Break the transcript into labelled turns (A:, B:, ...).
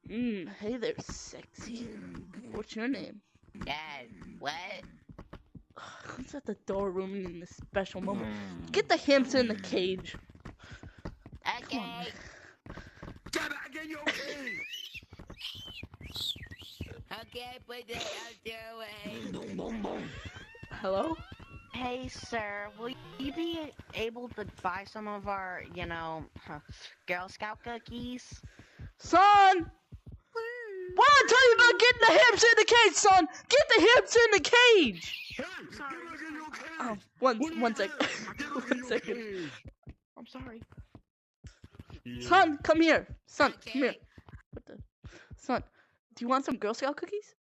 A: Hey there, sexy. What's your name?
B: Dad, what?
A: Who's at the door rooming in this special moment? Get the hamster in the cage. Come on,
B: Okay.
C: Get back in your cage!
B: Okay, put the hamster away.
A: Hello?
D: Hey, sir, will you be able to buy some of our, Girl Scout cookies?
A: Son! What did I tell you about getting the hamster in the cage, son? Get the hamster in the cage!
C: Hey, get back in your cage!
A: Oh,
C: What
A: one
C: do you
A: second.
C: say? Get back in
A: One
C: your
A: second.
C: cage.
D: I'm sorry.
C: Yeah.
A: Son, come here. Son, come here.
B: Okay.
A: What the? Son, do you want some Girl Scout cookies?